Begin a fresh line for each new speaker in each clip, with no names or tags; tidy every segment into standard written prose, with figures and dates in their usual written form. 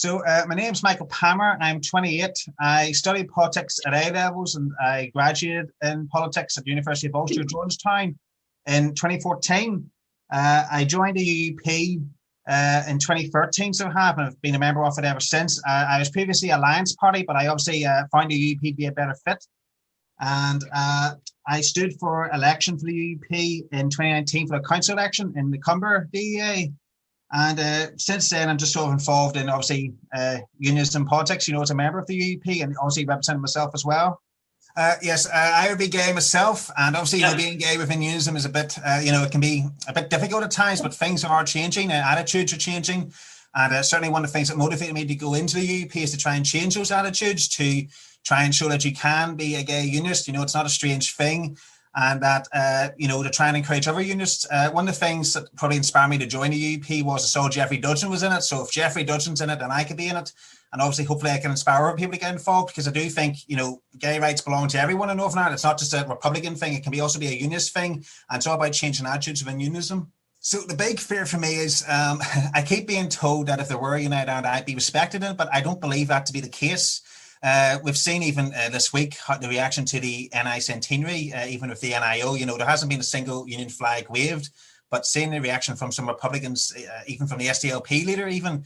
My name's Michael Palmer. I'm 28. I studied politics at A levels and I graduated in politics at the University of Ulster, Georgetown in 2014. I joined the UUP in 2013, so I have, and I've been a member of it ever since. I was previously Alliance Party, but I obviously found the UUP to be a better fit. And I stood for election for the UUP in 2019 for the council election in the Cumber DEA. And since then, I'm just sort of involved in obviously unionism politics, as a member of the UUP and obviously representing myself as well. Yes, I would be gay myself, and obviously, being gay within unionism is a bit, it can be a bit difficult at times, but things are changing, attitudes are changing, and certainly one of the things that motivated me to go into the UUP is to try and change those attitudes, to try and show that you can be a gay unionist. It's not a strange thing. And that, to try and encourage other unionists. One of the things that probably inspired me to join the UUP was I saw Jeffrey Dudgeon was in it. So if Jeffrey Dudgeon's in it, then I could be in it. And obviously, hopefully I can inspire other people to get involved, because I do think, gay rights belong to everyone in Northern Ireland. It's not just a Republican thing. It can also be a unionist thing. And it's all about changing attitudes within unionism. So the big fear for me is I keep being told that if there were a United Ireland, I'd be respected in it, but I don't believe that to be the case. We've seen even this week the reaction to the NI centenary, even with the NIO, there hasn't been a single union flag waved, but seeing the reaction from some Republicans, even from the SDLP leader, even,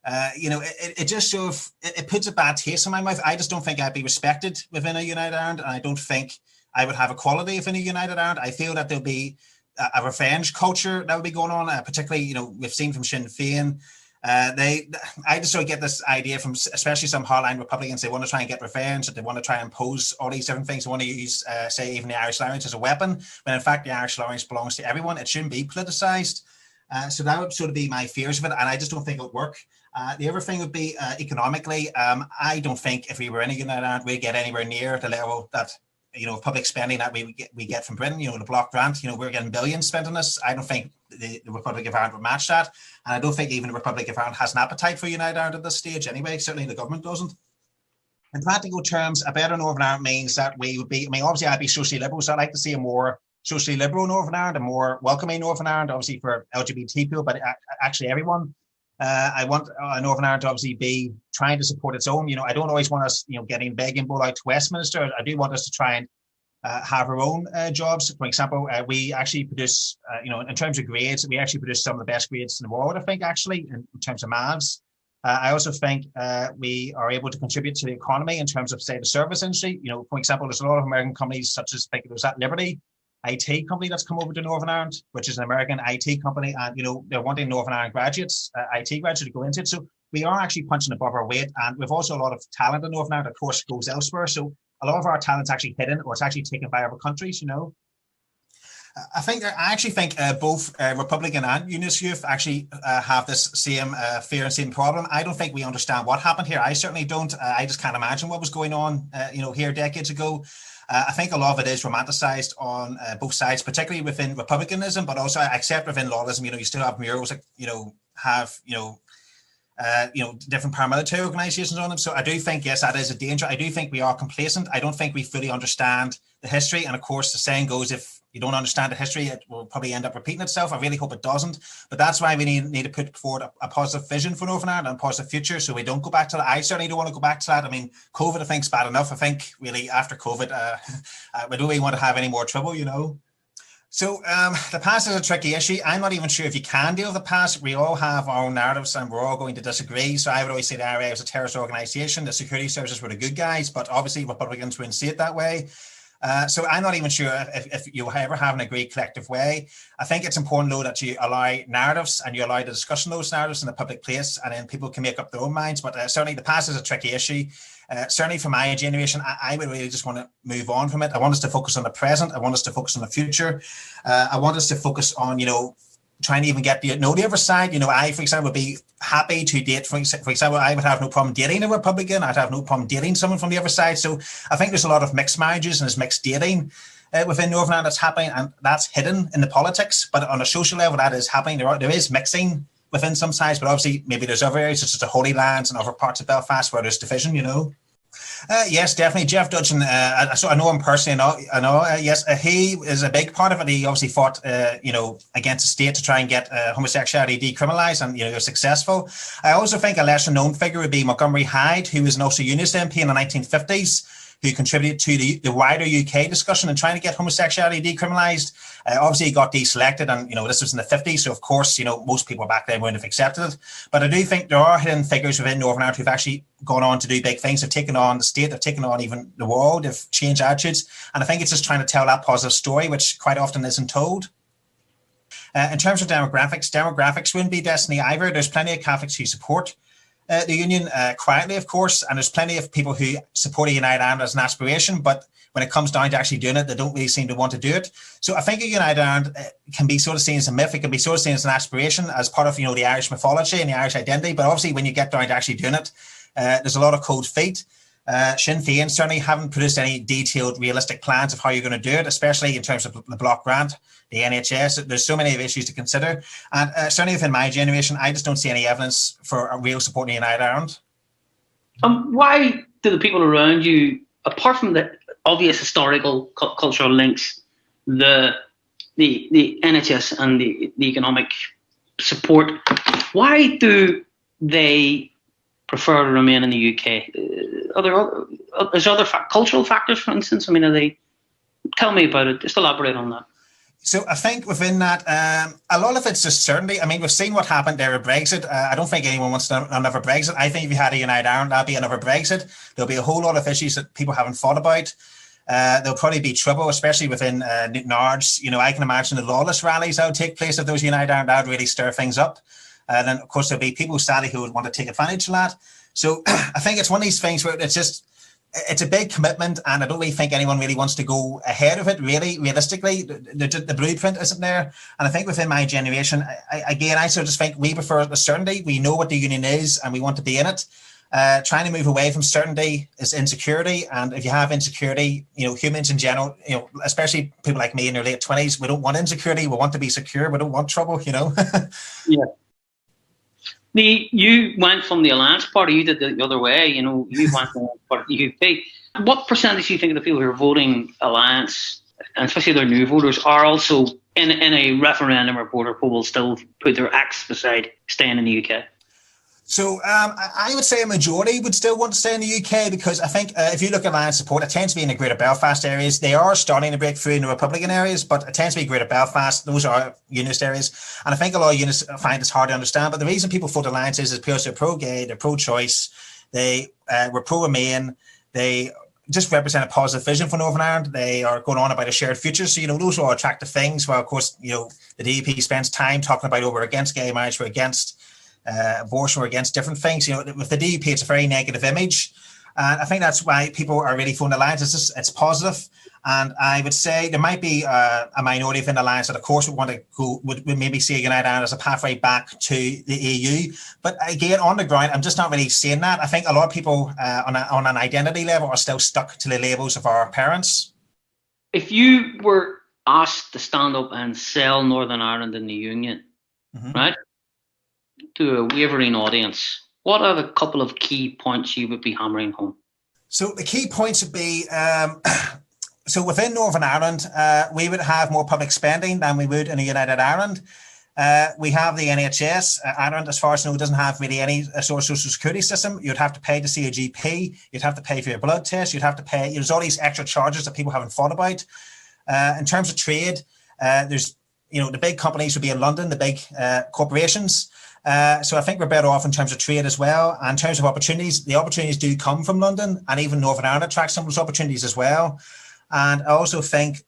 it just sort of, it puts a bad taste in my mouth. I just don't think I'd be respected within a United Ireland, and I don't think I would have equality within a United Ireland. I feel that there'll be a revenge culture that will be going on, particularly, we've seen from Sinn Féin. I just sort of get this idea from especially some hardline Republicans. They want to try and get revenge, that they want to try and impose all these different things. They want to use, say, even the Irish language as a weapon, when in fact the Irish language belongs to everyone. It shouldn't be politicized. So that would sort of be my fears of it, and I just don't think it would work. The other thing would be economically. I don't think if we were in a United Ireland, we'd get anywhere near the level that public spending that we get from Britain. The block grant. We're getting billions spent on this. I don't think the Republic of Ireland would match that, and I don't think even the Republic of Ireland has an appetite for United Ireland at this stage. Anyway, certainly the government doesn't. In practical terms, a better Northern Ireland means that we would be. Obviously, I'd be socially liberal, so I'd like to see a more socially liberal Northern Ireland, a more welcoming Northern Ireland, obviously for LGBT people, but actually everyone. I want Northern Ireland to obviously be trying to support its own. I don't always want us, getting begging bowl out to Westminster. I do want us to try and have our own jobs. For example, we actually produce, in terms of grades, we actually produce some of the best grades in the world, I think, actually, in terms of maths. I also think we are able to contribute to the economy in terms of, say, the service industry. For example, there's a lot of American companies, such as, I think it was at Liberty IT company that's come over to Northern Ireland, which is an American IT company, and they're wanting Northern Ireland graduates, IT graduates, to go into it. So we are actually punching above our weight, and we've also a lot of talent in Northern Ireland, of course, goes elsewhere. So a lot of our talent's actually hidden, or it's actually taken by other countries. I actually think both Republican and Unionist youth actually have this same fear and same problem. I don't think we understand what happened here. I certainly don't. I just can't imagine what was going on, here decades ago. I think a lot of it is romanticized on both sides, particularly within Republicanism, but also I accept within lawlism. You still have murals that have different paramilitary organizations on them. So I do think, yes, that is a danger. I do think we are complacent. I don't think we fully understand the history. And of course, the saying goes, if you don't understand the history, it will probably end up repeating itself. I really hope it doesn't. But that's why we need to put forward a positive vision for Northern Ireland and a positive future, so we don't go back to that. I certainly don't want to go back to that. COVID, I think, is bad enough. I think really after COVID, we don't really want to have any more trouble, So the past is a tricky issue. I'm not even sure if you can deal with the past. We all have our own narratives and we're all going to disagree. So I would always say the IRA was a terrorist organization. The security services were the good guys, but obviously Republicans wouldn't see it that way. So I'm not even sure if you'll ever have an agreed collective way. I think it's important, though, that you allow narratives and you allow the discussion of those narratives in a public place, and then people can make up their own minds. But certainly the past is a tricky issue. Certainly for my generation, I would really just want to move on from it. I want us to focus on the present. I want us to focus on the future. I want us to focus on, trying to even get the other side. I, for example, would be happy to date. For example, I would have no problem dating a Republican. I'd have no problem dating someone from the other side. So I think there's a lot of mixed marriages and there's mixed dating within Northern Ireland that's happening, and that's hidden in the politics. But on a social level, that is happening. There is mixing within some sides, but obviously maybe there's other areas such as the Holy Lands and other parts of Belfast where there's division. Yes, definitely. Jeff Dudgeon, so I know him personally. Yes, he is a big part of it. He obviously fought, against the state to try and get homosexuality decriminalised, and he was successful. I also think a lesser known figure would be Montgomery Hyde, who was an Ulster Unionist MP in the 1950s, who contributed to the wider UK discussion and trying to get homosexuality decriminalised. Obviously, he got deselected, and this was in the 50s, so of course, most people back then wouldn't have accepted it. But I do think there are hidden figures within Northern Ireland who've actually gone on to do big things. They've taken on the state, they've taken on even the world, they've changed attitudes, and I think it's just trying to tell that positive story, which quite often isn't told. In terms of demographics wouldn't be destiny either. There's plenty of Catholics who support the union quietly, of course, and there's plenty of people who support a United Ireland as an aspiration, but when it comes down to actually doing it, they don't really seem to want to do it. So I think a United Ireland can be sort of seen as a myth. It can be sort of seen as an aspiration, as part of the Irish mythology and the Irish identity. But obviously, when you get down to actually doing it, there's a lot of cold feet. Sinn Féin certainly haven't produced any detailed, realistic plans of how you're going to do it, especially in terms of the block grant, the NHS. There's so many issues to consider. And certainly within my generation, I just don't see any evidence for a real support in United Ireland.
Why do the people around you, apart from the obvious historical, cultural links, the NHS and the economic support, why do they prefer to remain in the UK? There's other cultural factors, for instance. I mean, tell me about it. Just elaborate on that.
So I think within that, a lot of it's just certainty. I mean, we've seen what happened there with Brexit. I don't think anyone wants another Brexit. I think if you had a United Ireland, that'd be another Brexit. There'll be a whole lot of issues that people haven't thought about. There'll probably be trouble, especially within Newton Ards. I can imagine the lawless rallies that would take place if there was United Ireland. That would really stir things up. And then, of course, there'll be people, sadly, who would want to take advantage of that. So I think it's one of these things where it's a big commitment, and I don't really think anyone really wants to go ahead of it, really, realistically. The blueprint isn't there. And I think within my generation, I sort of just think we prefer the certainty. We know what the union is, and we want to be in it. Trying to move away from certainty is insecurity. And if you have insecurity, humans in general, especially people like me in their late 20s, we don't want insecurity. We want to be secure. We don't want trouble,
Yeah. You went from the Alliance Party, you did the other way, you went from the UP. What percentage do you think of the people who are voting Alliance, and especially their new voters, are also in a referendum or border poll will still put their X beside staying in the UK?
So I would say a majority would still want to stay in the UK, because I think if you look at Alliance support, it tends to be in the Greater Belfast areas. They are starting to break through in the Republican areas, but it tends to be Greater Belfast. Those are unionist areas. And I think a lot of unionists find it's hard to understand. But the reason people vote Alliance is because they're pro-gay, they're pro-choice, they were pro-Remain, they just represent a positive vision for Northern Ireland. They are going on about a shared future. So, those are all attractive things. Well, of course, the DUP spends time talking about, we're against gay marriage, we're against abortion, or against different things. With the DUP, it's a very negative image, and I think that's why people are really voting Alliance. It's positive, and I would say there might be a minority within Alliance that, of course, would maybe see United Ireland as a pathway back to the EU. But again, on the ground, I'm just not really seeing that. I think a lot of people on an identity level are still stuck to the labels of our parents.
If you were asked to stand up and sell Northern Ireland in the Union, right, to a wavering audience, what are the couple of key points you would be hammering home?
So the key points would be, so within Northern Ireland, we would have more public spending than we would in a United Ireland. We have the NHS. Ireland, as far as I know, doesn't have really any sort of social security system. You'd have to pay to see a GP. You'd have to pay for your blood test. You'd have to pay. There's all these extra charges that people haven't thought about. In terms of trade, there's, the big companies would be in London, the big corporations. So I think we're better off in terms of trade as well. And in terms of opportunities, the opportunities do come from London, and even Northern Ireland attracts some of those opportunities as well. And I also think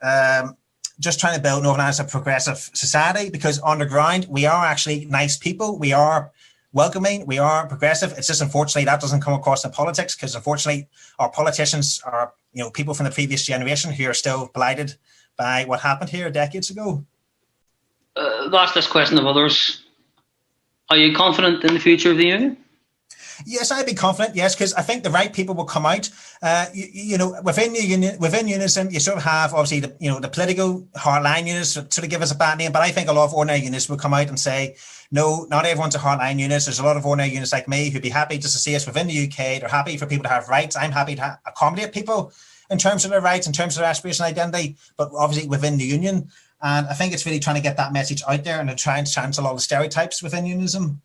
just trying to build Northern Ireland as a progressive society, because on the ground, we are actually nice people. We are welcoming. We are progressive. It's just, unfortunately, that doesn't come across in politics, because unfortunately, our politicians are, people from the previous generation who are still blighted by what happened here decades ago.
I'll ask this question of others. Are you confident in the future of the union?
Yes, I'd be confident. Yes, because I think the right people will come out. Within unionism, you sort of have obviously the political hardline unionists sort of give us a bad name, but I think a lot of ordinary unionists will come out and say, no, not everyone's a hardline unionist. There's a lot of ordinary unionists like me who'd be happy just to see us within the UK. They're happy for people to have rights. I'm happy to accommodate people in terms of their rights, in terms of their aspiration identity, but obviously within the union. And I think it's really trying to get that message out there and to try and challenge a lot of stereotypes within unionism.